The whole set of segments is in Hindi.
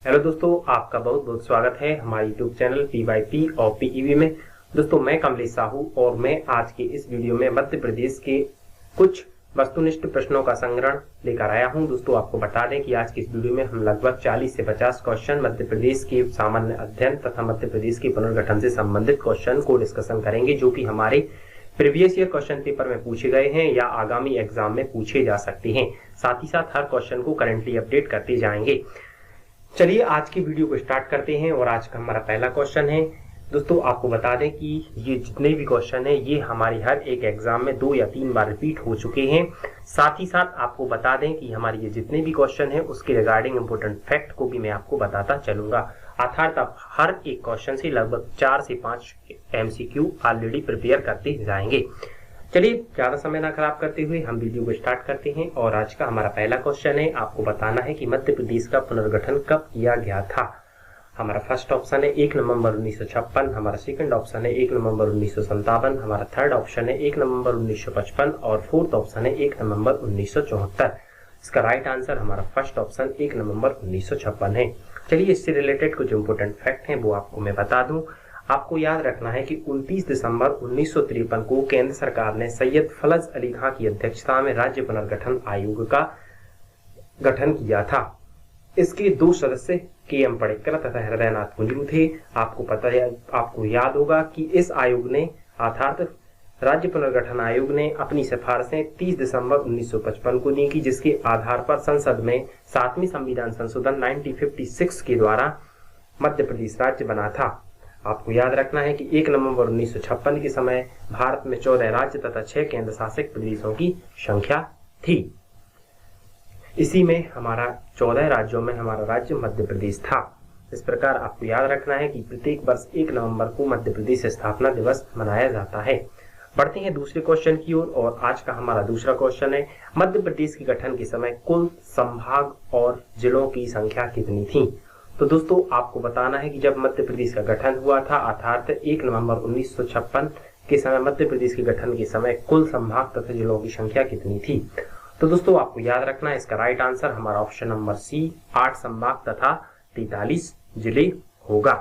हेलो दोस्तों, आपका बहुत बहुत स्वागत है हमारे यूट्यूब चैनल PYP और PEV में। दोस्तों, मैं कमलेश साहू और मैं आज के इस वीडियो में मध्य प्रदेश के कुछ वस्तुनिष्ठ प्रश्नों का संग्रह लेकर आया हूं। दोस्तों, आपको बता दें कि आज की इस वीडियो में हम लगभग 40 से 50 क्वेश्चन मध्य प्रदेश के सामान्य अध्ययन तथा मध्य प्रदेश के पुनर्गठन से संबंधित क्वेश्चन को डिस्कशन करेंगे, जो कि हमारे प्रीवियस ईयर क्वेश्चन पेपर में पूछे गए हैं या आगामी एग्जाम में पूछे जा सकते हैं। साथ ही साथ हर क्वेश्चन को करेंटली अपडेट करते जाएंगे। चलिए आज की वीडियो को स्टार्ट करते हैं और आज का हमारा पहला क्वेश्चन है। दोस्तों, आपको बता दें कि ये जितने भी क्वेश्चन है ये हमारी हर एक एग्जाम में 2 या 3 बार रिपीट हो चुके हैं। साथ ही साथ आपको बता दें कि हमारे ये जितने भी क्वेश्चन है उसके रिगार्डिंग इंपोर्टेंट फैक्ट को भी मैं आपको बताता चलूंगा। अर्थात आप हर एक क्वेश्चन से लगभग 4 से 5 MCQ ऑलरेडी प्रिपेयर करते जाएंगे। चलिए ज्यादा समय ना खराब करते हुए हम वीडियो को स्टार्ट करते हैं और आज का हमारा पहला क्वेश्चन है। आपको बताना है कि मध्य प्रदेश का पुनर्गठन कब किया गया था। हमारा फर्स्ट ऑप्शन है 1 नवंबर 1956, हमारा सेकंड ऑप्शन है 1 नवंबर 1957, हमारा थर्ड ऑप्शन है 1 नवंबर 1955 और फोर्थ ऑप्शन है 1 नवंबर 1974। इसका राइट आंसर हमारा फर्स्ट ऑप्शन 1 नवंबर 1956 है। चलिए इससे रिलेटेड कुछ इंपोर्टेंट फैक्ट हैं वो आपको मैं बता दूं। आपको याद रखना है कि 29 दिसंबर 1953 को केंद्र सरकार ने सैयद फलज अली खां की अध्यक्षता में राज्य पुनर्गठन आयोग का गठन किया था। इसके 2 सदस्य KM पटेकर तथा हृदयनाथ कुंजरू थे। आपको याद होगा कि इस आयोग ने अर्थात राज्य पुनर्गठन आयोग ने अपनी सिफारिशें 30 दिसंबर 1955 को दी की, जिसके आधार पर संसद में 7वें संविधान संशोधन 1956 के द्वारा मध्य प्रदेश राज्य बना था। आपको याद रखना है कि 1 नवंबर 1956 के समय भारत में 14 राज्य तथा 6 केंद्र शासित प्रदेशों की संख्या थी। इसी में हमारा 14 राज्यों में हमारा राज्य मध्य प्रदेश था। इस प्रकार आपको याद रखना है कि प्रत्येक वर्ष 1 नवंबर को मध्य प्रदेश स्थापना दिवस मनाया जाता है। बढ़ते हैं दूसरे क्वेश्चन की ओर और आज का हमारा दूसरा क्वेश्चन है, मध्य प्रदेश के गठन के समय कुल संभाग और जिलों की संख्या कितनी थी। तो दोस्तों, आपको बताना है कि जब मध्य प्रदेश का गठन हुआ था अर्थात 1 नवंबर 1956 के समय मध्य प्रदेश के गठन के समय कुल संभाग तथा जिलों की संख्या कितनी थी। तो दोस्तों, आपको याद रखना है इसका राइट आंसर हमारा ऑप्शन नंबर C 8 संभाग तथा 43 जिले होगा।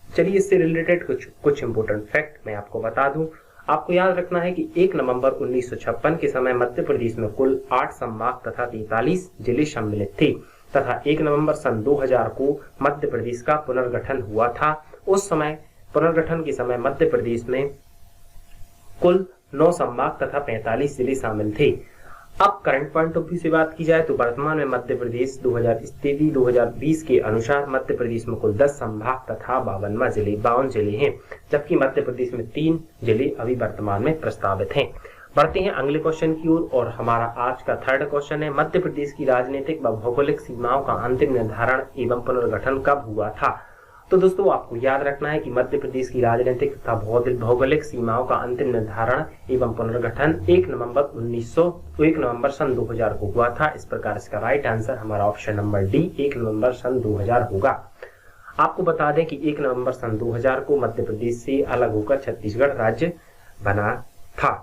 चलिए इससे रिलेटेड कुछ इंपोर्टेंट फैक्ट मैं आपको बता दूं। आपको याद रखना है कि 1 नवंबर 1956 के समय मध्य प्रदेश में कुल 8 संभाग तथा 43 जिले सम्मिलित थे तथा 1 नवंबर सन 2000 को मध्य प्रदेश का पुनर्गठन हुआ था। उस समय पुनर्गठन के समय मध्य प्रदेश में कुल 9 संभाग तथा 45 जिले शामिल थे। अब करंट पॉइंट ऑफ व्यू से बात की जाए तो वर्तमान में मध्य प्रदेश 2020 के अनुसार मध्य प्रदेश में कुल 10 संभाग तथा 52 जिले हैं, जबकि मध्य प्रदेश में 3 जिले अभी वर्तमान में प्रस्तावित हैं। बढ़ते हैं अगले क्वेश्चन की ओर और हमारा आज का थर्ड क्वेश्चन है, मध्य प्रदेश की राजनीतिक व भौगोलिक सीमाओं का अंतिम निर्धारण एवं पुनर्गठन कब हुआ था। तो दोस्तों, आपको याद रखना है कि मध्य प्रदेश की राजनीतिक तथा भौगोलिक सीमाओं का अंतिम निर्धारण एवं पुनर्गठन 1 नवंबर सन 2000 को हुआ था। इस प्रकार इसका राइट आंसर हमारा ऑप्शन नंबर D 1 नवंबर सन 2000 होगा। आपको बता दें कि 1 नवंबर सन 2000 को मध्य प्रदेश से अलग होकर छत्तीसगढ़ राज्य बना था।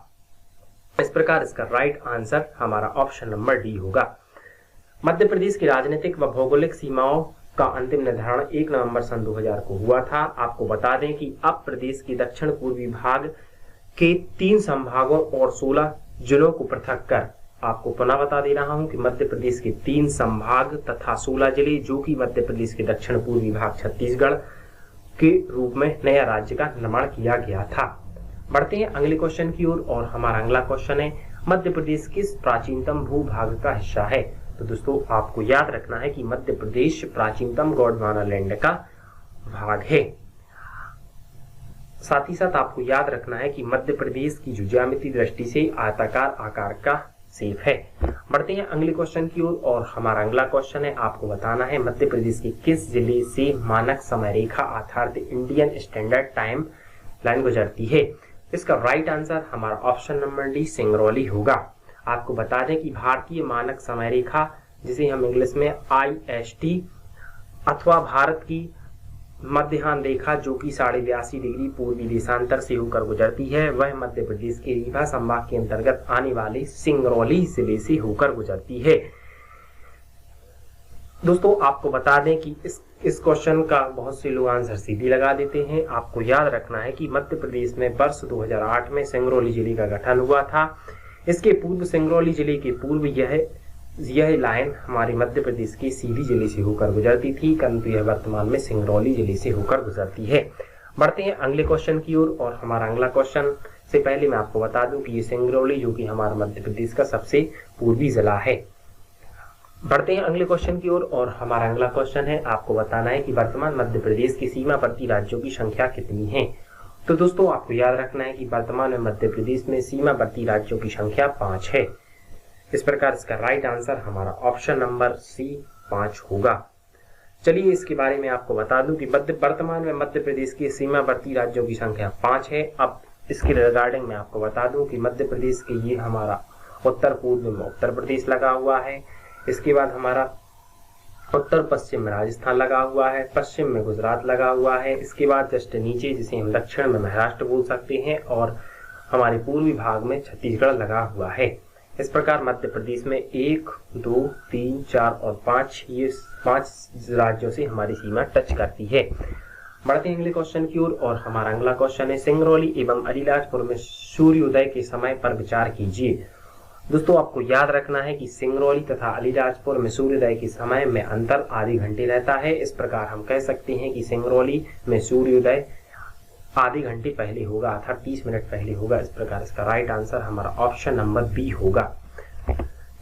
इस प्रकार इसका राइट आंसर हमारा ऑप्शन नंबर D होगा। मध्य प्रदेश की राजनीतिक व भौगोलिक सीमाओं का अंतिम निर्धारण 1 नवंबर सन 2000 को हुआ था। आपको बता दें कि अब प्रदेश के दक्षिण पूर्वी भाग के 3 संभागों और 16 जिलों को पृथक कर, आपको पुनः बता दे रहा हूं कि मध्य प्रदेश के 3 संभाग तथा 16 जिले, जो कि मध्य प्रदेश के दक्षिण पूर्वी भाग छत्तीसगढ़ के रूप में नया राज्य का निर्माण किया गया था। बढ़ते हैं अगले क्वेश्चन की ओर और हमारा अगला क्वेश्चन है, मध्य प्रदेश किस प्राचीनतम भूभाग का हिस्सा है। तो दोस्तों, आपको याद रखना है कि मध्य प्रदेश प्राचीनतम गोंडवाना लैंड का भाग है। साथ ही साथ आपको याद रखना है कि मध्य प्रदेश की जो ज्यामितीय दृष्टि से आयताकार आकार का शेप है। बढ़ते हैं अगले क्वेश्चन की ओर और हमारा अगला क्वेश्चन है, आपको बताना है मध्य प्रदेश के किस जिले से मानक समय रेखा अर्थात इंडियन स्टैंडर्ड टाइम लाइन गुजरती है। इसका राइट आंसर हमारा ऑप्शन नंबर D सिंगरौली होगा। आपको बता दें कि भारतीय मानक समय रेखा, जिसे हम इंग्लिश में IST अथवा भारत की मध्याह्न रेखा, जो कि 82.5 डिग्री पूर्वी देशांतर से होकर गुजरती है, वह मध्य प्रदेश के रीवा संभाग के अंतर्गत आने वाले सिंगरौली जिले से होकर गुजरती है। दोस्तों आपको बता दें कि इस क्वेश्चन का बहुत से लोग आंसर सीधी लगा देते हैं। आपको याद रखना है कि मध्य प्रदेश में वर्ष 2008 में सिंगरौली जिले का गठन हुआ था। इसके पूर्व सिंगरौली जिले के पूर्व यह लाइन हमारे मध्य प्रदेश के सीधी जिले से होकर गुजरती थी, परंतु यह वर्तमान में सिंगरौली जिले से होकर गुजरती है। बढ़ते हैं अगले क्वेश्चन की ओर और हमारा अगला क्वेश्चन से पहले मैं आपको बता दूं कि ये सिंगरौली जो कि हमारा मध्य प्रदेश का सबसे पूर्वी जिला है। बढ़ते हैं अगले क्वेश्चन की ओर और हमारा अगला क्वेश्चन है, आपको बताना है कि वर्तमान मध्य प्रदेश के सीमावर्ती राज्यों की संख्या कितनी है। तो दोस्तों आपको याद रखना है कि वर्तमान में मध्य प्रदेश में सीमावर्ती राज्यों की संख्या 5 है। इस प्रकार इसका राइट आंसर हमारा ऑप्शन नंबर सी 5 होगा। चलिए इसके बारे में आपको बता दूं कि वर्तमान में मध्य प्रदेश के सीमावर्ती राज्यों की संख्या 5 है। अब इसके रिगार्डिंग मैं आपको बता दूं कि मध्य प्रदेश के ये हमारा उत्तर पूर्व में उत्तर प्रदेश लगा हुआ है, इसके बाद हमारा उत्तर पश्चिम में राजस्थान लगा हुआ है, पश्चिम में गुजरात लगा हुआ है, इसके बाद जस्ट नीचे जिसे हम दक्षिण में महाराष्ट्र बोल सकते हैं और हमारे पूर्वी भाग में छत्तीसगढ़ लगा हुआ है। इस प्रकार मध्य प्रदेश में 1, 2, 3, 4 और 5 ये 5 राज्यों से हमारी सीमा टच करती है। बढ़ते हैं अगले क्वेश्चन की ओर और हमारा अगला क्वेश्चन है, सिंगरौली एवं अलीराजपुर में सूर्योदय के समय पर विचार कीजिए। दोस्तों आपको याद रखना है कि सिंगरौली तथा अलीराजपुर में सूर्योदय के समय में अंतर आधे घंटे रहता है। इस प्रकार हम कह सकते हैं कि सिंगरौली में सूर्योदय आधे घंटे पहले होगा अर्थात 30 मिनट पहले होगा। इस प्रकार इसका राइट आंसर हमारा ऑप्शन नंबर बी होगा।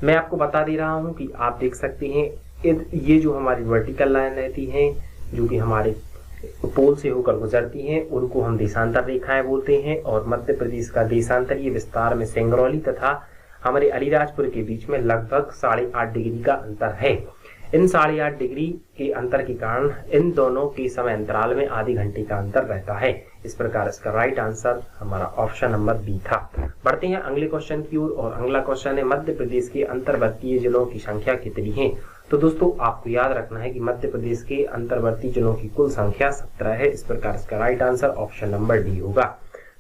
मैं आपको बता दे रहा हूं कि आप देख सकते हैं ये जो हमारी वर्टिकल लाइन रहती है जो कि हमारे पोल से होकर गुजरती हैं, उनको हम देशांतर रेखाएं बोलते हैं और मध्य प्रदेश का देशांतरीय विस्तार में सिंगरौली तथा हमारे अलीराजपुर के बीच में लगभग 8.5 डिग्री का अंतर है। इन 8.5 डिग्री के अंतर के कारण इन दोनों के समय अंतराल में आधे घंटे का अंतर रहता है। इस प्रकार इसका राइट आंसर हमारा ऑप्शन नंबर बी था। बढ़ते हैं अगले क्वेश्चन की ओर और अगला क्वेश्चन है, मध्य प्रदेश के अंतर्वर्तीय जिलों की संख्या कितनी है। तो दोस्तों आपको याद रखना है कि मध्य प्रदेश के अंतर्वर्ती जिलों की कुल संख्या 17 है। इस प्रकार इसका right answer option number D होगा।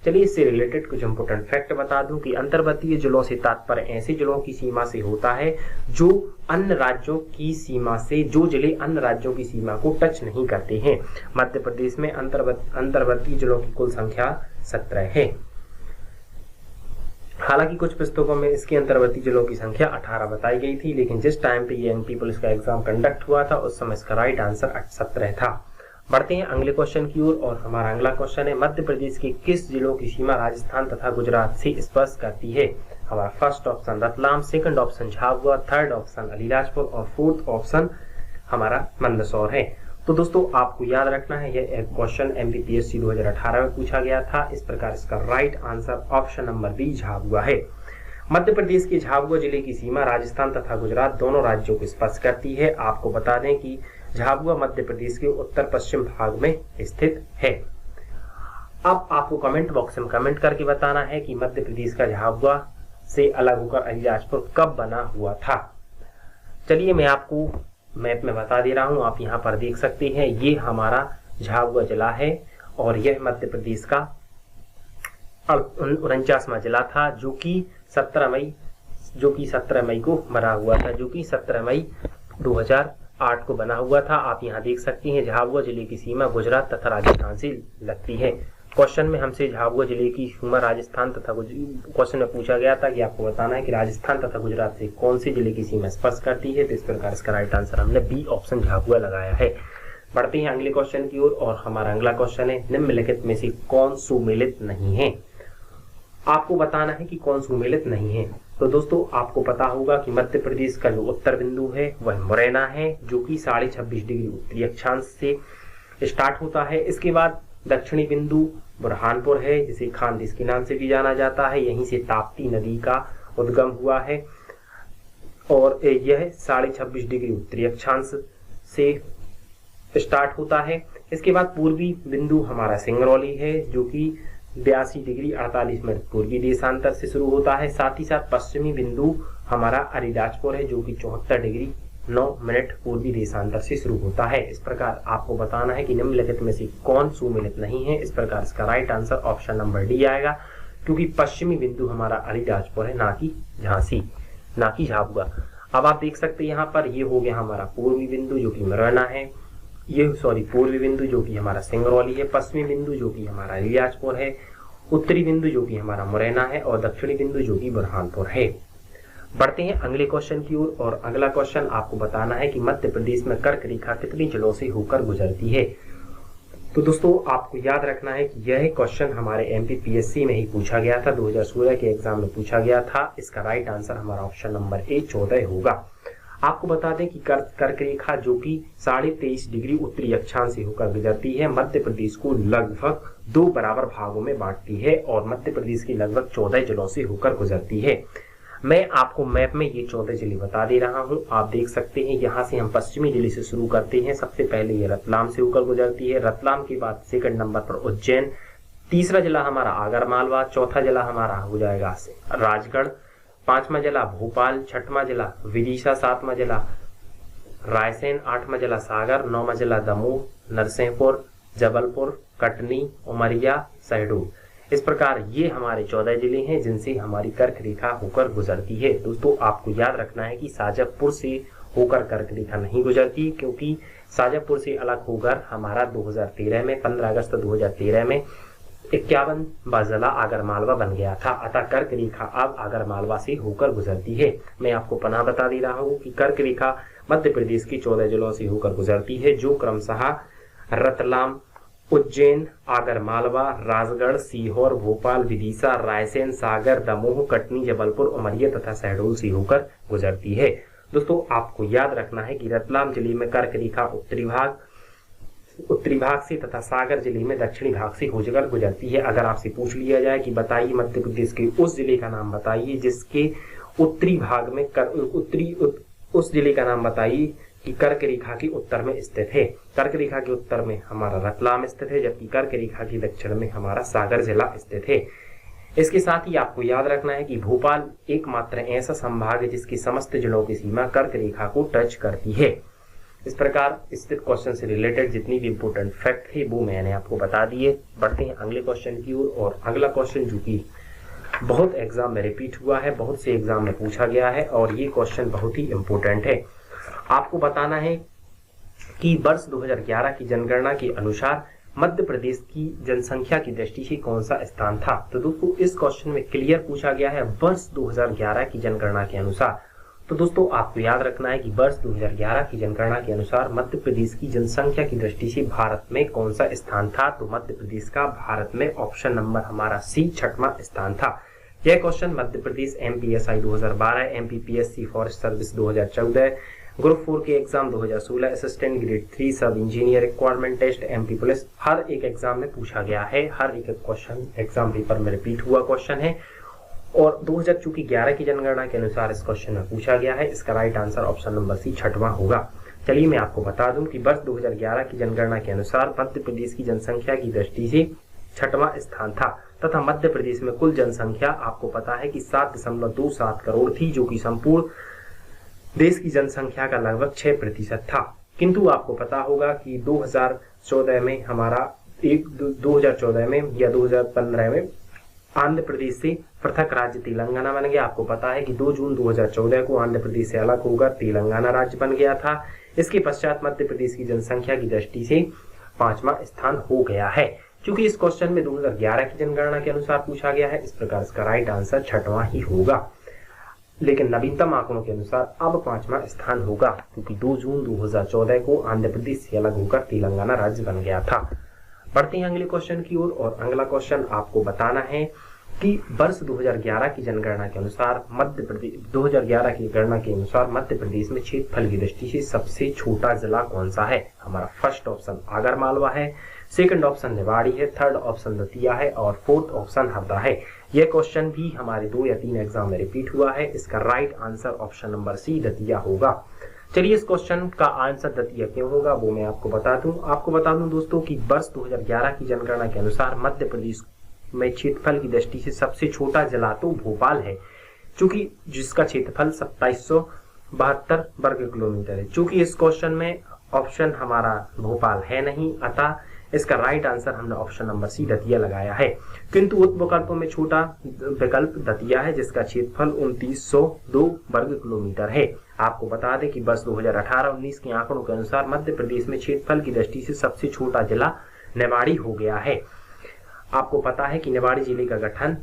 चलिए इससे रिलेटेड कुछ इंपोर्टेंट फैक्ट बता दूं कि अंतर्वर्तीय जिलों से तात्पर्य ऐसे जिलों की सीमा से होता है जो अन्य राज्यों की सीमा से जो जिले अन्य राज्यों की सीमा को टच नहीं करते हैं। मध्य प्रदेश में अंतर्वर्तीय जिलों की कुल संख्या 17 है। हालांकि कुछ पुस्तकों में इसके अंतर्वर्ती जिलों की संख्या 18 बताई गई थी, लेकिन जिस टाइम पे ये एनटी पुलिस का एग्जाम कंडक्ट हुआ था उस समय इसका राइट आंसर 17 था। बढ़ते हैं अगले क्वेश्चन की ओर और हमारा अगला क्वेश्चन है, मध्य प्रदेश के किस जिलों की सीमा राजस्थान तथा गुजरात से स्पर्श करती है। हमारा first option Ratlam, second option Jhabua, third option Alirajpur और फोर्थ ऑप्शन हमारा मंदसौर है। तो दोस्तों आपको याद रखना है यह एक क्वेश्चन एमपीपीएससी 2018 में पूछा गया था। इस प्रकार इसका right answer option number B Jhabua है। मध्य प्रदेश के झाबुआ जिले की सीमा राजस्थान तथा गुजरात दोनों राज्यों को स्पर्श करती है। आपको बता दें कि झाबुआ मध्य प्रदेश के उत्तर पश्चिम भाग में स्थित है। अब आपको कमेंट बॉक्स में कमेंट करके बताना है कि मध्य प्रदेश का झाबुआ से अलग होकर अलीराजपुर कब बना हुआ था। चलिए मैं आपको मैप में बता दे रहा हूं, आप यहां पर देख सकते हैं ये हमारा झाबुआ जिला है और यह मध्य प्रदेश का 49वां जिला था जो कि 17 मई को बना हुआ था, जो कि 17 मई 2008 को बना हुआ था। आप यहाँ देख सकते हैं झाबुआ जिले की सीमा गुजरात तथा राजस्थान से लगती है। क्वेश्चन में हमसे झाबुआ जिले की सीमा राजस्थान तथा क्वेश्चन में पूछा गया था कि आपको बताना है कि राजस्थान तथा गुजरात से कौन सी जिले की सीमा स्पर्श करती है। तो इस प्रकार इसका राइट आंसर हमने बी ऑप्शन झाबुआ लगाया है। बढ़ते हैं अगले क्वेश्चन की ओर और हमारा अगला क्वेश्चन है, निम्नलिखित में से कौन सुमेलित नहीं है। आपको बताना है कि कौन सुमेलित नहीं है। तो दोस्तों आपको पता होगा कि मध्य प्रदेश का जो उत्तर बिंदु है वह मुरैना है जो कि 26.5 डिग्री उत्तरी अक्षांश से स्टार्ट होता है। इसके बाद दक्षिणी बिंदु बुरहानपुर है जिसे खानदेश के नाम से भी जाना जाता है। यहीं से ताप्ती नदी का उद्गम हुआ है और यह 26.5 डिग्री उत्तरी अक्षांश से स्टार्ट होता है। इसके बाद पूर्वी बिंदु हमारा सिंगरौली है जो कि 82 डिग्री 48 मिनट पूर्वी देशांतर से शुरू होता है। साथ ही साथ पश्चिमी बिंदु हमारा अलीराजपुर है जो कि 74 डिग्री 9 मिनट पूर्वी देशांतर से शुरू होता है। इस प्रकार आपको बताना है कि निम्नलिखित में से कौन सुमेलित नहीं है। इस प्रकार इसका right answer option number D आएगा क्योंकि पश्चिमी बिंदु हमारा अलीराजपुर है, ना कि झांसी, ना कि झाबुआ। अब आप देख सकते हैं यहाँ पर ये हो गया हमारा पूर्वी बिंदु जो कि मुरैना है, पूर्वी बिंदु जो कि हमारा सिंगरौली है, पश्चिमी बिंदु जो कि हमारा इलियासपुर है, उत्तरी बिंदु जो कि हमारा मुरैना है और दक्षिणी बिंदु जो कि बुरहानपुर है। बढ़ते हैं अगले क्वेश्चन की ओर और अगला क्वेश्चन आपको बताना है कि मध्य प्रदेश में कर्क रेखा कितनी जिलों से होकर गुजरती है। तो दोस्तों आपको याद रखना है कि यह क्वेश्चन हमारे एमपीपीएससी में ही पूछा गया था, 2016 के एग्जाम में पूछा गया था। इसका राइट आंसर हमारा ऑप्शन नंबर ए 14 होगा। आपको बता दें कि कर्क रेखा जो कि 23.5 डिग्री उत्तरी अक्षांश से होकर गुजरती है मध्य प्रदेश को लगभग 2 बराबर भागों में बांटती है और मध्य प्रदेश की लगभग 14 जिलों से होकर गुजरती है। मैं आपको मैप में ये 14 जिले बता दे रहा हूँ, आप देख सकते हैं। यहाँ से हम पश्चिमी जिले से शुरू करते हैं। सबसे पहले ये रतलाम से होकर गुजरती है, रतलाम के बाद सेकंड नंबर पर उज्जैन, तीसरा जिला हमारा आगरमालवा, चौथा जिला हमारा हो जाएगा राजगढ़, पांचवा जिला भोपाल, छठवां जिला विदिशा, सातवां जिला रायसेन, आठवां जिला सागर, नौवां जिला दमोह, नरसिंहपुर, जबलपुर, कटनी, उमरिया, शहडोल। इस प्रकार ये हमारे 14 जिले हैं जिनसे हमारी कर्क रेखा होकर गुजरती है। दोस्तों आपको याद रखना है कि शाजापुर से होकर कर्क रेखा नहीं गुजरती, क्योंकि शाजापुर से अलग होकर हमारा 2013 में 15 अगस्त 2013 में 51वां जिला आगरमालवा बन गया था। अतः कर्क रेखा अब आगरमालवा से होकर गुजरती है। मैं आपको पुनः बता दे रहा हूँ कि कर्क रेखा मध्य प्रदेश की 14 जिलों से होकर गुजरती है, जो क्रमशः रतलाम, उज्जैन, आगरमालवा, राजगढ़, सीहोर, भोपाल, विदिशा, रायसेन, सागर, दमोह, कटनी, जबलपुर, उमरिया तथा शहडोल से होकर गुजरती है। दोस्तों आपको याद रखना है कि रतलाम जिले में कर्क रेखा उत्तरी भाग से तथा सागर जिले में दक्षिणी भाग से होकर गुजरती है। अगर आपसे पूछ लिया जाए कि बताइए मध्य प्रदेश के उस जिले का नाम बताइए जिसके उत्तरी भाग में उस जिले का नाम बताइए कि कर्क रेखा के उत्तर में स्थित है। कर्क रेखा के उत्तर में हमारा रतलाम स्थित है, जबकि कर्क रेखा के दक्षिण में हमारा सागर जिला स्थित है। इसके साथ ही आपको याद रखना है कि भोपाल एकमात्र ऐसा संभाग है जिसकी समस्त जिलों की सीमा कर्क रेखा को टच करती है। इस प्रकार इस क्वेश्चन से रिलेटेड जितनी भी इंपोर्टेंट फैक्ट है वो मैंने आपको बता दिए। बढ़ते हैं अगले क्वेश्चन की ओर और अगला क्वेश्चन जो कि बहुत एग्जाम में रिपीट हुआ है, बहुत से एग्जाम में पूछा गया है और ये क्वेश्चन बहुत ही इंपोर्टेंट है। आपको बताना है कि वर्ष 2011 की जनगणना के अनुसार मध्य प्रदेश की जनसंख्या की दृष्टि से कौन सा स्थान था। तो दोस्तों इस क्वेश्चन में क्लियर पूछा गया है वर्ष 2011 की जनगणना के अनुसार। तो दोस्तों आपको याद रखना है कि वर्ष 2011 की जनगणना के अनुसार मध्य प्रदेश की जनसंख्या की दृष्टि से भारत में कौन सा स्थान था। तो मध्य प्रदेश का भारत में ऑप्शन नंबर हमारा सी 6वां स्थान था। यह question Madhya Pradesh MPSI 2012, MPPSC forest service 2014, group 4 के exam 2016, assistant grade 3 sub engineer requirement test, MP police, हर एक एग्जाम में पूछा गया है। हर एक क्वेश्चन एग्जाम पेपर में रिपीट हुआ क्वेश्चन है और 2011 की जनगणना के अनुसार इस क्वेश्चन में पूछा गया है। इसका right answer option number C 6वां होगा। चलिए मैं आपको बता दूं कि वर्ष 2011 की जनगणना के अनुसार मध्य प्रदेश की जनसंख्या की दृष्टि से 6वां स्थान था तथा मध्य प्रदेश में कुल जनसंख्या आपको पता है कि 7.27 करोड़ थी, जो कि संपूर्ण देश की जनसंख्या का लगभग 6% था। किंतु आपको पता होगा कि 2014 में हमारा 2014 में या 2015 में आंध्र प्रदेश से पृथक राज्य तेलंगाना बन गया। आपको पता है कि 2 जून 2014 को आंध्र प्रदेश से अलग होकर तेलंगाना राज्य बन गया था। इसके पश्चात मध्य प्रदेश की जनसंख्या की दृष्टि से 5वां स्थान हो गया है। क्योंकि इस क्वेश्चन में 2011 की जनगणना के अनुसार पूछा गया है, इस प्रकार इसका राइट आंसर 6वां ही होगा। लेकिन नवीनतम आंकड़ों के अनुसार अब 5वां स्थान होगा, क्योंकि 2 जून 2014 को आंध्र प्रदेश से अलग होकर तेलंगाना राज्य बन गया था। बढ़ते हैं अगले क्वेश्चन की ओर और अगला क्वेश्चन आपको बताना है कि वर्ष 2011 की जनगणना के अनुसार मध्य प्रदेश में क्षेत्रफल की दृष्टि से सबसे छोटा जिला कौन सा है। हमारा फर्स्ट ऑप्शन आगरमालवा है, सेकंड ऑप्शन निवाड़ी है, थर्ड ऑप्शन दतिया है और फोर्थ ऑप्शन हरदा है। यह क्वेश्चन भी हमारे 2 या 3 एग्जाम में रिपीट हुआ है। इसका right answer option number C Datia होगा। चलिए इस क्वेश्चन का आंसर दतिया क्यों होगा वो मैं आपको बता दूं दोस्तों कि वर्ष 2011 की जनगणना के अनुसार मध्य प्रदेश में क्षेत्रफल की दृष्टि से सबसे छोटा जिला तो भोपाल है, चूंकि जिसका क्षेत्रफल 2772 वर्ग किलोमीटर है। चूंकि इस क्वेश्चन में ऑप्शन हमारा भोपाल है नहीं, अतः इसका राइट आंसर हमने ऑप्शन नंबर सी दतिया लगाया है। किंतु उप विकल्पों में छोटा विकल्प दतिया है, जिसका क्षेत्रफल 2902 वर्ग किलोमीटर है। आपको बता दें कि वर्ष 2018-19 के आंकड़ों के अनुसार मध्य प्रदेश में क्षेत्रफल की दृष्टि से सबसे छोटा जिला निवाड़ी हो गया है। आपको पता है कि निवाड़ी जिले का गठन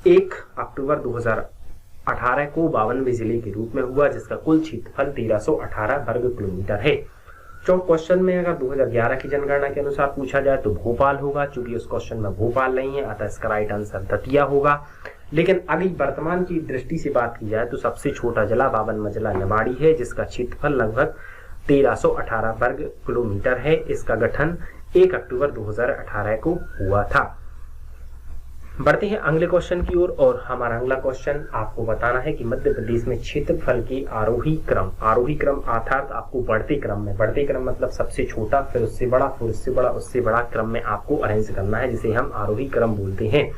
1 अक्टूबर 2018 को 52वें जिले के रूप में हुआ, जिसका कुल क्षेत्रफल 1318 वर्ग किलोमीटर है। चौथे क्वेश्चन में अगर 2011 की जनगणना के अनुसार पूछा जाए तो भोपाल होगा। चूंकि उस क्वेश्चन में भोपाल नहीं है, अतः इसका राइट आंसर दतिया होगा। लेकिन अभी वर्तमान की दृष्टि से बात की जाए तो सबसे छोटा जिला 52वां जिला निवाड़ी है, जिसका क्षेत्रफल लगभग 1318 वर्ग किलोमीटर है। इसका गठन 1 अक्टूबर 2018 को हुआ था। बढ़ते हैं अगले क्वेश्चन की ओर और हमारा अगला क्वेश्चन आपको बताना है कि मध्य प्रदेश में क्षेत्रफल के आरोही क्रम अर्थात आपको बढ़ते क्रम मतलब सबसे छोटा, फिर उससे बड़ा, फिर उससे बड़ा, उससे बड़ा क्रम में आपको अरेंज करना है, जिसे हम आरोही क्रम बोलते हैं।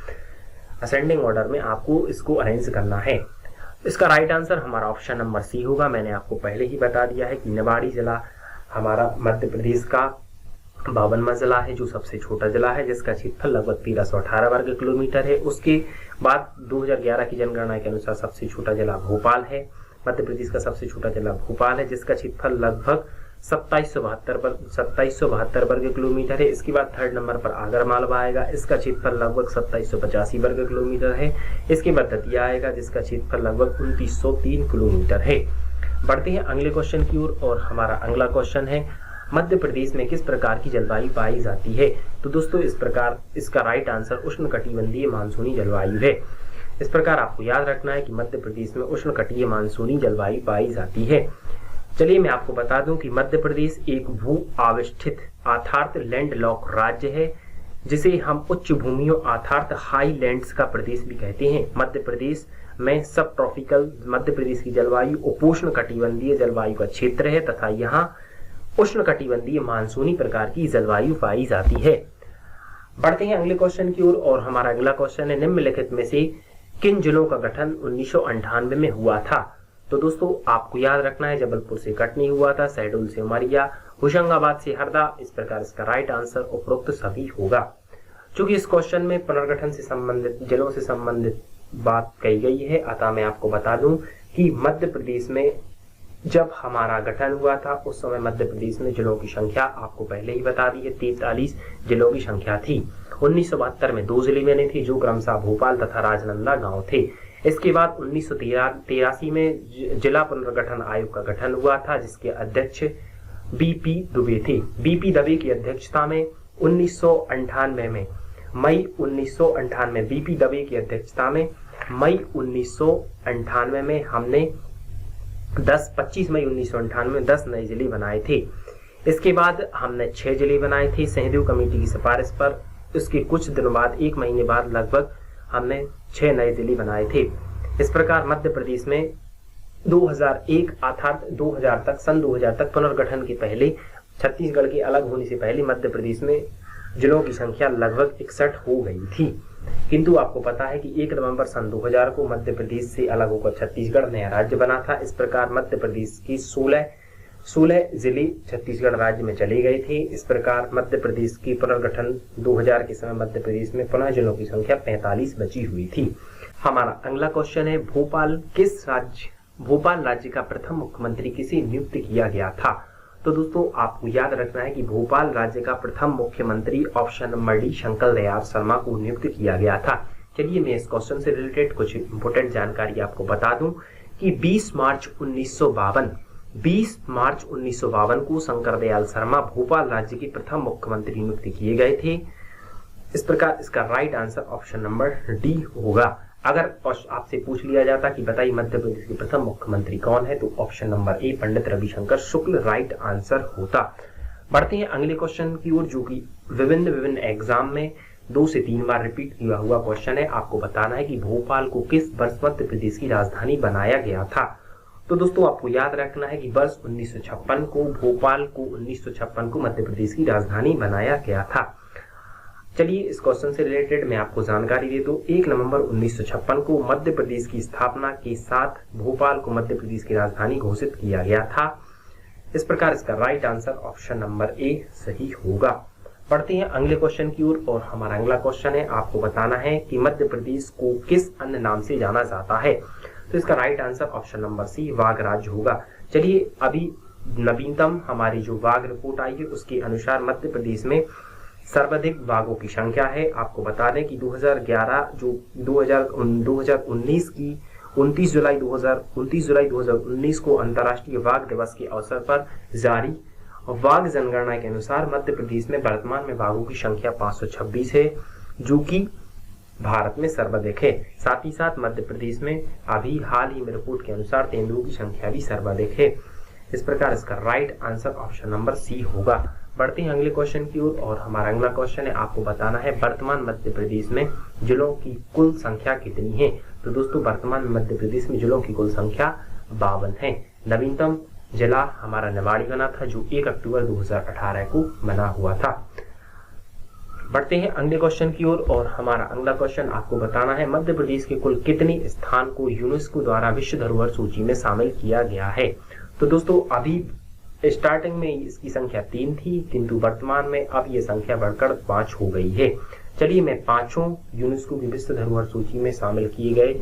असेंडिंग ऑर्डर में आपको इसको अरेंज करना है। इसका राइट आंसर हमारा ऑप्शन नंबर सी होगा। मैंने आपको पहले ही बता दिया है कि निवाड़ी जिला हमारा मध्य प्रदेश का 52वां जिला है, जो सबसे छोटा जिला है, जिसका क्षेत्रफल लगभग 1318 वर्ग किलोमीटर है। उसके बाद 2011 की जनगणना के अनुसार सबसे छोटा जिला भोपाल है। मध्य प्रदेश का सबसे छोटा जिला भोपाल है, जिसका क्षेत्रफल लगभग 2772 वर्ग किलोमीटर है। इसके बाद थर्ड नंबर पर आगर मालवा आएगा, इसका क्षेत्रफल लगभग 2785 वर्ग किलोमीटर है। इसके बाद दतिया आएगा, जिसका क्षेत्रफल लगभग 2903 किलोमीटर है। बढ़ते हैं अगले क्वेश्चन की ओर और हमारा अगला क्वेश्चन है मध्य प्रदेश में किस प्रकार की जलवायु पाई जाती है। तो दोस्तों इस प्रकार इसका राइट आंसर उष्णकटिबंधीय मानसूनी जलवायु है। इस प्रकार आपको याद रखना है कि मध्य प्रदेश में उष्णकटिबंधीय मानसूनी जलवायु पाई जाती है। चलिए मैं आपको बता दूं कि मध्य प्रदेश एक भू आविष्ठित अर्थात लैंडलॉक राज्य है, जिसे हम उच्च भूमियों अर्थात हाईलैंड्स का प्रदेश भी कहते हैं। मध्य प्रदेश में सब ट्रॉपिकल मध्य प्रदेश की जलवायु उपोष्ण कटिबंधीय जलवायु का क्षेत्र है तथा यहाँ उष्णकटिबंधीय मानसूनी प्रकार की जलवायु पाई जाती है। बढ़ते हैं अगले क्वेश्चन की ओर और हमारा अगला क्वेश्चन है निम्नलिखित में से किन जिलों का गठन 1998 में हुआ था। तो दोस्तों आपको याद रखना है जबलपुर से कटनी हुआ था, शहडोल से उमरिया, होशंगाबाद से हरदा। इस प्रकार इसका राइट आंसर उपरोक्त सभी होगा। चूंकि इस क्वेश्चन में पुनर्गठन से संबंधित जिलों से संबंधित बात कही गई है, अतः मैं आपको बता दूं कि मध्य प्रदेश में जब हमारा गठन हुआ था उस समय मध्य प्रदेश में जिलों की संख्या आपको पहले ही बता दी है, 43 जिलों की संख्या थी। 1972 में 2 जिले बने थे, जो क्रमशः भोपाल तथा राजनंदा गांव थे। इसके बाद 1983 में जिला पुनर्गठन आयोग का गठन हुआ था, जिसके अध्यक्ष बीपी दुबे थे। बीपी दुबे की अध्यक्षता में 1998 में मई 1998 बीपी दुबे की अध्यक्षता में मई 1998 में हमने 25 मई 1998 में 10 नए जिले बनाए थे। इसके बाद हमने 6 जिले बनाए थे सहदेव कमेटी की सिफारिश पर। उसके कुछ दिनों बाद 1 महीने बाद लगभग हमने 6 नए जिले बनाए थे। इस प्रकार मध्य प्रदेश में 2001 अर्थात 2000 तक सन 2000 तक पुनर्गठन के पहले छत्तीसगढ़ के अलग होने से पहले मध्य प्रदेश में जिलों की संख्या लगभग 61 हो गई थी। किंतु आपको पता है कि 1 नवंबर सन 2000 को मध्य प्रदेश से अलग होकर छत्तीसगढ़ नया राज्य बना था। इस प्रकार मध्य प्रदेश की 16 जिले छत्तीसगढ़ राज्य में चले गए थे। इस प्रकार मध्य प्रदेश की पुनर्गठन 2000 के समय मध्य प्रदेश में पुनः जिलों की संख्या 45 बची हुई थी। हमारा अगला क्वेश्चन है भोपाल राज्य का प्रथम मुख्यमंत्री किसे नियुक्त किया गया था। तो दोस्तों आपको याद रखना है कि भोपाल राज्य का प्रथम मुख्यमंत्री option number D Shankar Dayal Sharma को नियुक्त किया गया था। चलिए मैं इस क्वेश्चन से रिलेटेड कुछ इंपोर्टेंट जानकारी आपको बता दूं कि 20 मार्च 1952 को शंकर दयाल शर्मा भोपाल राज्य के प्रथम मुख्यमंत्री नियुक्त किए गए थे। इस प्रकार इसका right answer option number D होगा। अगर आपसे पूछ लिया जाता कि बताइए मध्य प्रदेश के प्रथम मुख्यमंत्री कौन है, तो ऑप्शन नंबर ए पंडित रविशंकर शुक्ल राइट आंसर होता। बढ़ते हैं अगले क्वेश्चन की ओर, जो कि विभिन्न एग्जाम में 2 से 3 बार रिपीट किया हुआ क्वेश्चन है। आपको बताना है कि भोपाल को किस वर्ष मध्य प्रदेश की राजधानी बनाया गया था। तो दोस्तों आपको याद रखना है कि वर्ष 1956 को भोपाल को 1956 को मध्य प्रदेश की राजधानी बनाया गया था। चलिए इस क्वेश्चन से रिलेटेड मैं आपको जानकारी दे दूं। 1 नवंबर 1956 को मध्य प्रदेश की स्थापना के साथ भोपाल को मध्य प्रदेश की राजधानी घोषित किया गया था। इस प्रकार इसका राइट आंसर ऑप्शन नंबर ए सही होगा। बढ़ते हैं अगले क्वेश्चन की ओर और हमारा अगला क्वेश्चन है आपको बताना है कि मध्य प्रदेश को किस अन्य नाम से जाना जाता है। तो इसका right answer option number C वाघ राज्य होगा। चलिए अभी नवीनतम हमारी जो वाघ रिपोर्ट आई है उसके अनुसार मध्य प्रदेश में सर्वाधिक बाघों की संख्या है। आपको बता दें कि 2011 जो 2019 की 29 जुलाई 2019 को अंतर्राष्ट्रीय बाघ दिवस के अवसर पर जारी बाघ जनगणना के अनुसार मध्य प्रदेश में वर्तमान में बाघों की संख्या 526 है, जो कि भारत में सर्वाधिक है। साथ ही साथ मध्य प्रदेश में अभी हाल ही में रिपोर्ट के अनुसार तेंदुओं की संख्या भी सर्वाधिक है। इस प्रकार इसका right answer option number C होगा। बढ़ते हैं अगले क्वेश्चन की ओर और हमारा अगला क्वेश्चन है, आपको बताना है वर्तमान मध्य प्रदेश में जिलों की कुल संख्या कितनी है। तो दोस्तों वर्तमान मध्य प्रदेश में जिलों की कुल संख्या 52 है। नवीनतम जिला हमारा निवाड़ी बना था जो 1 अक्टूबर 2018 को बना हुआ था। बढ़ते हैं अगले क्वेश्चन की ओर और हमारा अगला क्वेश्चन आपको बताना है मध्य प्रदेश के कुल कितने स्थान को यूनेस्को द्वारा विश्व धरोहर सूची में शामिल किया गया है। तो दोस्तों अभी स्टार्टिंग में इसकी संख्या 3 थी, किंतु वर्तमान में अब ये संख्या बढ़कर 5 हो गई है। चलिए मैं 5 यूनेस्को की विश्व धरोहर सूची में शामिल किए गए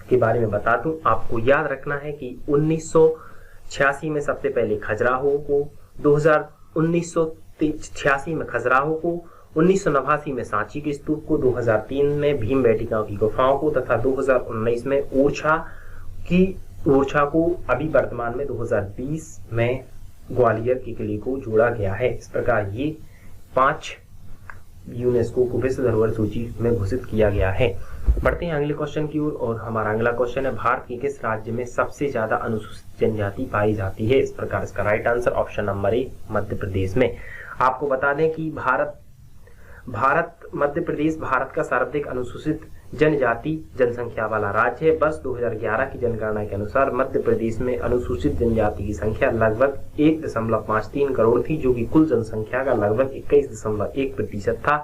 के बारे में बता दूं। आपको याद रखना है कि 1986 में सबसे पहले खजुराहो को, 1986 में खजुराहो को, 1989 में सांची के स्तूप को, 2003 में भीमबेटका की गुफाओं को तथा 2019 में ओरछा को अभी वर्तमान में 2020 में ग्वालियर के किले को जोड़ा गया है। इस प्रकार ये 5 यूनेस्को को विश्व धरोहर सूची में घोषित किया गया है। बढ़ते हैं अगले क्वेश्चन की ओर और हमारा अगला क्वेश्चन है भारत के किस राज्य में सबसे ज्यादा अनुसूचित जनजाति पाई जाती है। इस प्रकार इसका right answer option number A Madhya Pradesh में। आपको बता दें कि मध्य प्रदेश भारत का सर्वाधिक अनुसूचित जनजाति जनसंख्या वाला राज्य है। वर्ष 2011 की जनगणना के अनुसार मध्य प्रदेश में अनुसूचित जनजाति की संख्या लगभग 1.53 करोड़ थी, जो कि कुल जनसंख्या का लगभग 21.1% था।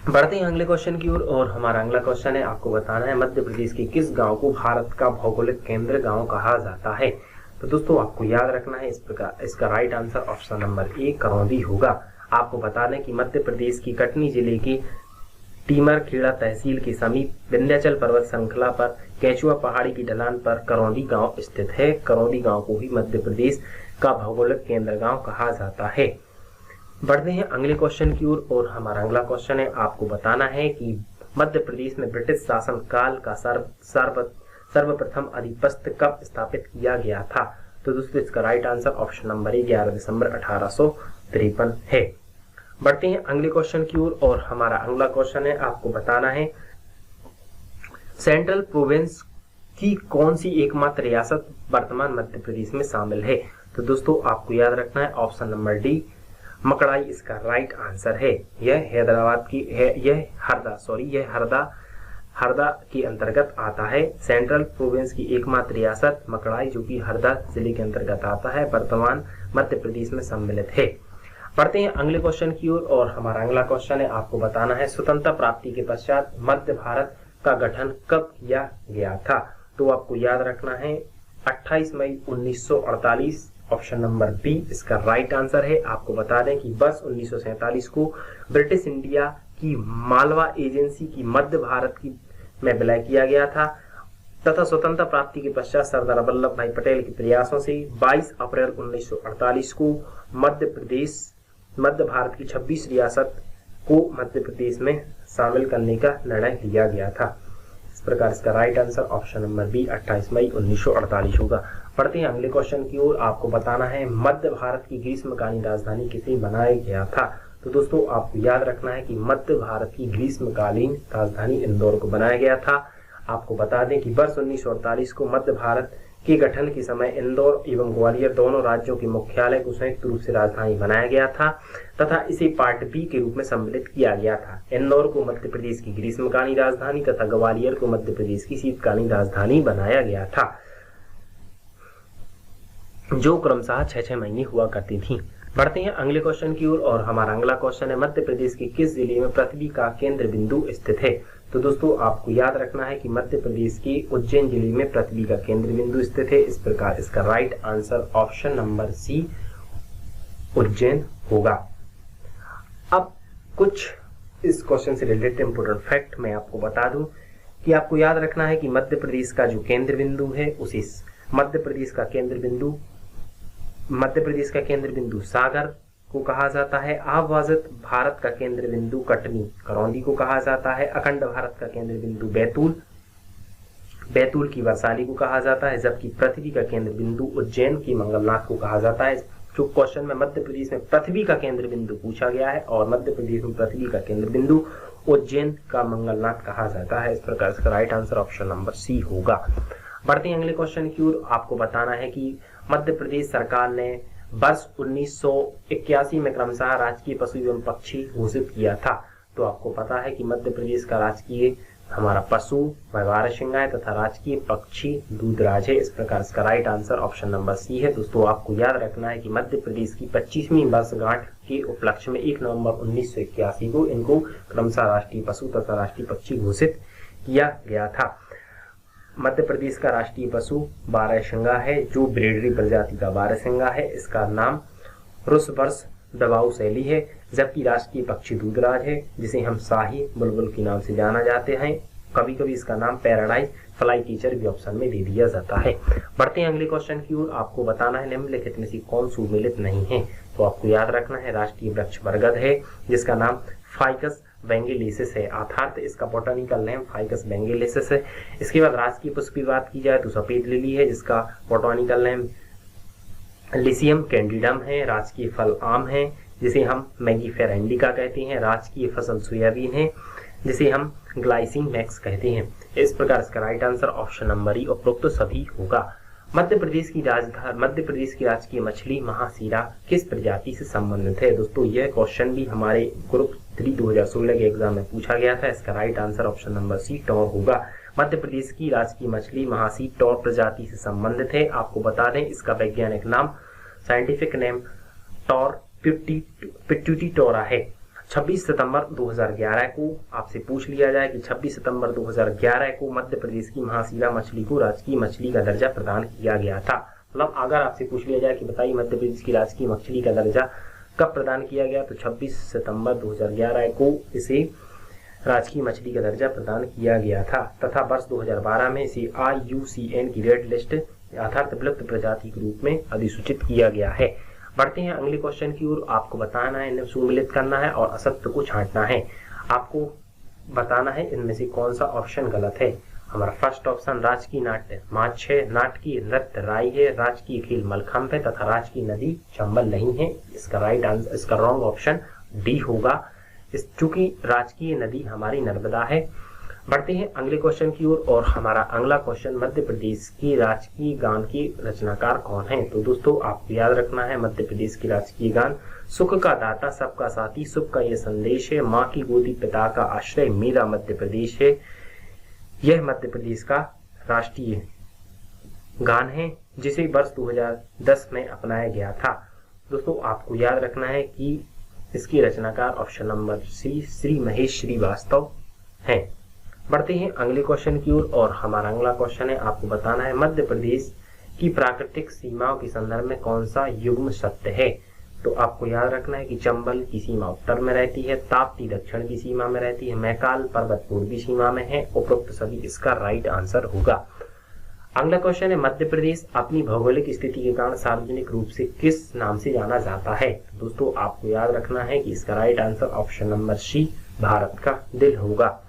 बढ़ते हैं अगले क्वेश्चन की ओर और हमारा अगला क्वेश्चन है, आपको बताना है मध्य प्रदेश के किस गांव को भारत का भौगोलिक केंद्र गांव कहा जाता है। तो दोस्तों आपको याद रखना है इस प्रकार इसका राइट आंसर ऑप्शन नंबर ए करौंदी होगा। आपको बता दें कि मध्य प्रदेश की कटनी जिले की टीमरखेड़ा तहसील के समीप विंध्याचल पर्वत श्रृंखला पर केचुआ पहाड़ी की ढलान पर करौंदी गांव स्थित है। करौंदी गांव को ही मध्य प्रदेश का भौगोलिक केंद्र गांव कहा जाता है। बढ़ते हैं अगले क्वेश्चन की ओर और हमारा अगला क्वेश्चन है, आपको बताना है कि मध्य प्रदेश में ब्रिटिश शासन काल का सर्वप्रथम आधिपत्य कब स्थापित किया गया था। तो दोस्तों इसका राइट आंसर ऑप्शन नंबर 11 दिसंबर 1853 है। बढ़ते हैं अगले क्वेश्चन की ओर और हमारा अगला क्वेश्चन है, आपको बताना है सेंट्रल प्रोविंस की कौन सी एकमात्र रियासत वर्तमान मध्य प्रदेश में शामिल है। तो दोस्तों आपको याद रखना है ऑप्शन नंबर डी मकड़ाई इसका राइट आंसर है। यह हैदराबाद की है, यह हरदा के अंतर्गत आता है। सेंट्रल प्रोविंस की एकमात्र रियासत मकड़ाई जो कि हरदा जिले के अंतर्गत आता है, वर्तमान मध्य प्रदेश में सम्मिलित है। बढ़ते हैं अगले क्वेश्चन की ओर और हमारा अगला क्वेश्चन है, आपको बताना है स्वतंत्रता प्राप्ति के पश्चात मध्य भारत का गठन कब किया गया था। तो आपको याद रखना है 28 मई 1948 ऑप्शन नंबर बी इसका राइट आंसर है। आपको बता दें कि वर्ष 1947 को ब्रिटिश इंडिया की मालवा एजेंसी की मध्य भारत की में विलय किया गया था तथा स्वतंत्रता प्राप्ति के पश्चात सरदार वल्लभ भाई पटेल के प्रयासों से 22 अप्रैल 1948 को मध्य भारत की 26 रियासत को मध्य प्रदेश में शामिल करने का निर्णय लिया गया था। इस प्रकार इसका right answer option number B 28 मई 1948 होगा। बढ़ते हैं अगले क्वेश्चन की ओर, आपको बताना है मध्य भारत की ग्रीष्मकालीन राजधानी किसे बनाया गया था। तो दोस्तों आपको याद रखना है कि मध्य भारत की ग्रीष्मकालीन राजधानी इंदौर को बनाया गया था। आपको बता दें कि वर्ष 1948 को मध्य भारत के गठन के समय इंदौर एवं ग्वालियर दोनों राज्यों के मुख्यालय को संयुक्त रूप से राजधानी बनाया गया था तथा इसे पार्ट बी के रूप में सम्मिलित किया गया था। इंदौर को मध्य प्रदेश की ग्रीष्मकालीन राजधानी तथा ग्वालियर को मध्य प्रदेश की शीतकालीन राजधानी बनाया गया था, जो क्रमशः 6-6 महीने हुआ करती थी। बढ़ते हैं अगले क्वेश्चन की ओर और हमारा अगला क्वेश्चन है मध्य प्रदेश के किस जिले में पृथ्वी का केंद्र बिंदु स्थित है। तो दोस्तों आपको याद रखना है कि मध्य प्रदेश के उज्जैन जिले में पृथ्वी का केंद्र बिंदु स्थित है। इस प्रकार इसका right answer option number C Ujjain होगा। अब कुछ इस क्वेश्चन से रिलेटेड इंपोर्टेंट फैक्ट मैं आपको बता दूं कि आपको याद रखना है कि मध्य प्रदेश का जो केंद्र बिंदु है उसे मध्य प्रदेश का केंद्र बिंदु सागर को कहा जाता है। अविभाजित भारत का केंद्र बिंदु कटनी करौंदी को कहा जाता है। अखंड भारत का केंद्र बिंदु बैतूल की वैशाली को कहा जाता है। जबकि पृथ्वी का केंद्र बिंदु उज्जैन की मंगलनाथ को कहा जाता है। जो क्वेश्चन में मध्य प्रदेश में पृथ्वी का केंद्र बिंदु पूछा गया है और मध्य प्रदेश में पृथ्वी का केंद्र बिंदु उज्जैन का मंगलनाथ कहा जाता है। इस प्रकार इसका right answer option number C होगा। बढ़ते हैं अगले क्वेश्चन की ओर। आपको बताना है कि मध्य प्रदेश सरकार ने वर्ष 1981 में क्रमशः राजकीय पशु एवं पक्षी घोषित किया था। तो आपको पता है कि मध्य प्रदेश का राजकीय हमारा पशु बारहसिंगा है तथा राजकीय पक्षी दूधराज है। इस प्रकार इसका right answer option number C है। दोस्तों आपको याद रखना है कि मध्य प्रदेश की 25वीं वर्षगांठ के उपलक्ष्य में 1 नवंबर 1981 को इनको क्रमशः राष्ट्रीय पशु तथा राष्ट्रीय पक्षी घोषित किया गया था। मध्य प्रदेश का राष्ट्रीय पशु बारहसिंगा है, जो ब्रेडरी प्रजाति का बारहसिंगा है। इसका नाम रुसवर्स दबाऊ शैली है। जबकि राष्ट्रीय पक्षी दूधराज है, जिसे हम शाही बुलबुल के नाम से जाना जाते हैं। कभी कभी इसका नाम पैराडाइज फ्लाई टीचर भी ऑप्शन में दे दिया जाता है। बढ़ते हैं अगले क्वेश्चन की ओर। आपको बताना है निम्नलिखित में से कौन सुमेलित नहीं है। तो आपको याद रखना है राष्ट्रीय वृक्ष बरगद है, जिसका नाम फाइकस बेंगेलेसिस है। अर्थात इसका बोटानिकल नेम फाइकस बेंगेलेसिस है। इसके बाद राजकीय पुष्प की बात की जाए तो सफेद लिली है, जिसका बोटानिकल नेम लिसियम कैंडिडम है। राजकीय फल आम है, जिसे हम मैगीफेरा इंडिका कहते हैं। राजकीय फसल सोयाबीन है, जिसे हम ग्लाइसिन मैक्स कहते हैं। इस प्रकार इसका राइट आंसर ऑप्शन नंबर ई उपरोक्त सभी होगा। मध्य प्रदेश की राजकीय मछली महासीरा किस प्रजाति से संबंधित है। दोस्तों यह क्वेश्चन भी हमारे ग्रुप 3 2016 के एग्जाम में पूछा गया था। इसका right answer option number C टॉर होगा। मध्य प्रदेश की राजकीय मछली महासी टॉर प्रजाति से संबंधित है। आपको बता दें इसका वैज्ञानिक नाम साइंटिफिक नेम टॉर पिट्यूटिटोरा है। 26 सितंबर 2011 को आपसे पूछ लिया जाए कि 26 सितंबर 2011 को मध्य प्रदेश की महासीरा मछली को राजकीय मछली का दर्जा प्रदान किया गया था। मतलब अगर आपसे पूछ लिया जाए कि बताइए मध्य प्रदेश की राजकीय मछली का दर्जा कब प्रदान किया गया, तो 26 सितंबर 2011 को इसे राजकीय मछली का दर्जा प्रदान किया गया था। तथा वर्ष 2012 में इसे IUCN की रेड लिस्ट अर्थात विलुप्त प्रजाति के रूप में अधिसूचित किया गया है। बढ़ते हैं अगले क्वेश्चन की ओर। आपको बताना है, इन्हें सुमेलित करना है और असत्य को छांटना है। आपको बताना है इनमें से कौन सा ऑप्शन गलत है। हमारा फर्स्ट ऑप्शन राजकीय नाट्य माछ है, नाटकीय नृत्य राई है, राजकीय खेल मलखंभ है तथा राजकीय नदी चंबल नहीं है। इसका राइट आंसर, इसका रॉन्ग ऑप्शन डी होगा, चूंकि राजकीय नदी हमारी नर्मदा है। बढ़ते हैं अगले क्वेश्चन की ओर और हमारा अगला क्वेश्चन मध्य प्रदेश की राजकीय गान की रचनाकार कौन है। तो दोस्तों आपको याद रखना है मध्य प्रदेश की राजकीय गान सुख का दाता सबका साथी सुख का यह संदेश है, माँ की गोदी पिता का आश्रय मेरा मध्य प्रदेश है। यह मध्य प्रदेश का राष्ट्रीय गान है, जिसे वर्ष 2010 में अपनाया गया था। दोस्तों आपको याद रखना है कि इसकी रचनाकार option number C Shri Mahesh Shrivastava है। बढ़ते हैं अगले क्वेश्चन की ओर और हमारा अगला क्वेश्चन है, आपको बताना है मध्य प्रदेश की प्राकृतिक सीमाओं के संदर्भ में कौन सा युग्म सत्य है। तो आपको याद रखना है कि चंबल की सीमा उत्तर में रहती है, ताप्ती दक्षिण की सीमा में रहती है, मैकाल पर्वत पूर्वी सीमा में है। उपरोक्त सभी इसका राइट आंसर होगा। अगला क्वेश्चन है मध्य प्रदेश अपनी भौगोलिक स्थिति के कारण सार्वजनिक रूप से किस नाम से जाना जाता है। दोस्तों आपको याद रखना है कि इसका right answer option number C Bharat का दिल होगा।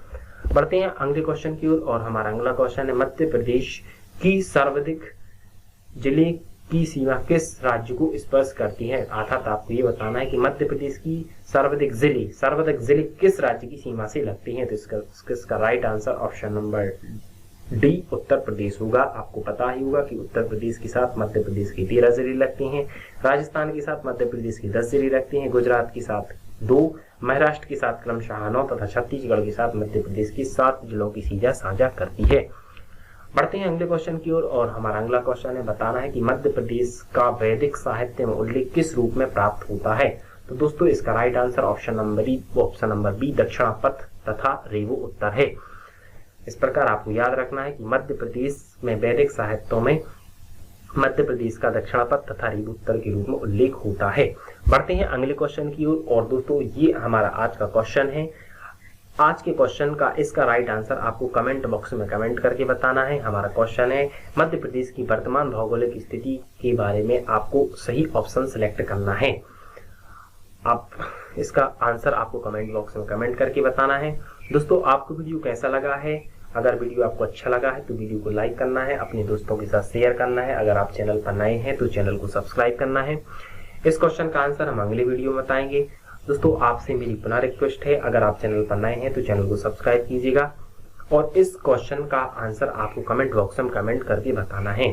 बढ़ते हैं अगले क्वेश्चन की ओर और हमारा अगला क्वेश्चन है मध्य प्रदेश की सर्वाधिक जिले की सीमा किस राज्य को स्पर्श करती है। अर्थात आपको ये बताना है कि मध्य प्रदेश की सर्वाधिक जिले किस राज्य की सीमा से लगती हैं। तो इसका right answer option number D Uttar Pradesh होगा। आपको पता ही होगा कि उत्तर प्रदेश के साथ मध्य प्रदेश के 13 जिले लगते हैं, राजस्थान के साथ मध्य प्रदेश के 10 जिले लगते हैं, गुजरात के साथ 2, महाराष्ट्र के साथ क्रमशः 9 तथा छत्तीसगढ़ के साथ मध्य प्रदेश की 7 जिलों की सीमा साझा करती है। बढ़ते हैं अगले क्वेश्चन की ओर और हमारा अगला क्वेश्चन है बताना है कि मध्य प्रदेश का वैदिक साहित्य में उल्लेख किस रूप में प्राप्त होता है। तो दोस्तों इसका right answer option number B Dakshinapath तथा रेवो उत्तर है। इस प्रकार आपको याद रखना है कि मध्य प्रदेश में वैदिक साहित्यों में मध्य प्रदेश का दक्षिणापथ तथा रेवो उत्तर के रूप में उल्लेख होता है। बढ़ते हैं अगले क्वेश्चन की ओर और दोस्तों ये हमारा आज का क्वेश्चन है आज के क्वेश्चन का इसका राइट आंसर आपको कमेंट बॉक्स में कमेंट करके बताना है। हमारा क्वेश्चन है मध्य प्रदेश की वर्तमान भौगोलिक स्थिति के बारे में आपको सही ऑप्शन सिलेक्ट करना है। आप इसका आंसर आपको कमेंट बॉक्स में कमेंट करके बताना है। दोस्तों आपको वीडियो कैसा लगा है? अगर वीडियो आपको अच्छा लगा है तो वीडियो को लाइक करना है, अपने दोस्तों के साथ शेयर करना है। अगर आप चैनल पर नए हैं तो चैनल को सब्सक्राइब करना है। इस क्वेश्चन का आंसर हम अगले वीडियो में बताएंगे। दोस्तों आपसे मेरी पुनः रिक्वेस्ट है, अगर आप चैनल पर नए हैं तो चैनल को सब्सक्राइब कीजिएगा और इस क्वेश्चन का आंसर आपको कमेंट बॉक्स में कमेंट करके बताना है।